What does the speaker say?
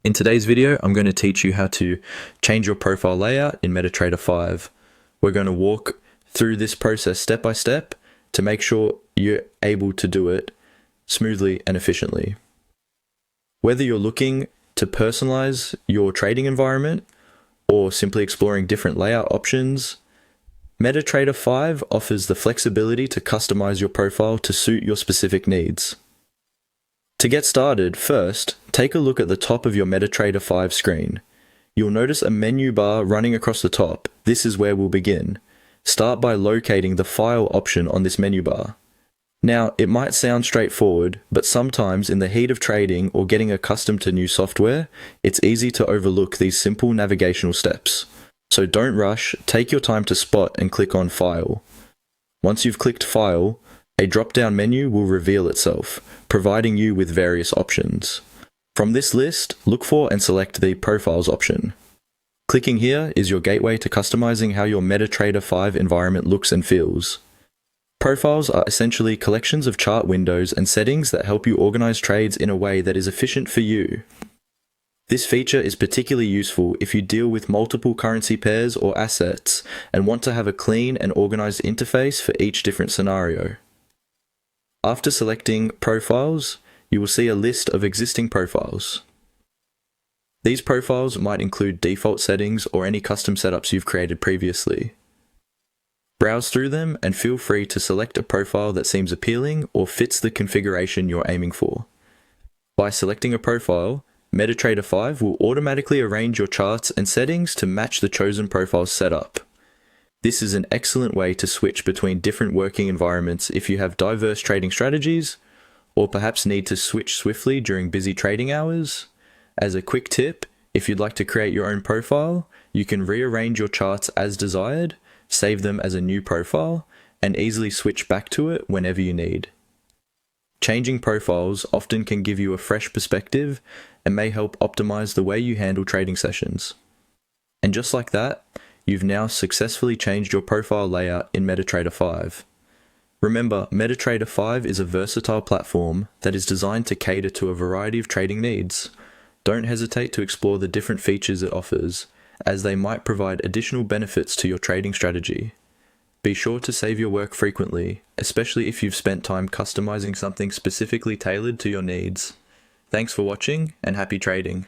In today's video, I'm going to teach you how to change your profile layout in MetaTrader 5. We're going to walk through this process step by step to make sure you're able to do it smoothly and efficiently. Whether you're looking to personalize your trading environment or simply exploring different layout options, MetaTrader 5 offers the flexibility to customize your profile to suit your specific needs. To get started, first, take a look at the top of your MetaTrader 5 screen. You'll notice a menu bar running across the top. This is where we'll begin. Start by locating the File option on this menu bar. Now, it might sound straightforward, but sometimes in the heat of trading or getting accustomed to new software, it's easy to overlook these simple navigational steps. So don't rush, take your time to spot and click on File. Once you've clicked File, a drop-down menu will reveal itself, providing you with various options. From this list, look for and select the Profiles option. Clicking here is your gateway to customizing how your MetaTrader 5 environment looks and feels. Profiles are essentially collections of chart windows and settings that help you organize trades in a way that is efficient for you. This feature is particularly useful if you deal with multiple currency pairs or assets and want to have a clean and organized interface for each different scenario. After selecting Profiles, you will see a list of existing profiles. These profiles might include default settings or any custom setups you've created previously. Browse through them and feel free to select a profile that seems appealing or fits the configuration you're aiming for. By selecting a profile, MetaTrader 5 will automatically arrange your charts and settings to match the chosen profile's setup. This is an excellent way to switch between different working environments if you have diverse trading strategies, or perhaps need to switch swiftly during busy trading hours. As a quick tip, if you'd like to create your own profile, you can rearrange your charts as desired, save them as a new profile, and easily switch back to it whenever you need. Changing profiles often can give you a fresh perspective and may help optimize the way you handle trading sessions. And just like that, you've now successfully changed your profile layout in MetaTrader 5. Remember, MetaTrader 5 is a versatile platform that is designed to cater to a variety of trading needs. Don't hesitate to explore the different features it offers, as they might provide additional benefits to your trading strategy. Be sure to save your work frequently, especially if you've spent time customizing something specifically tailored to your needs. Thanks for watching, and happy trading.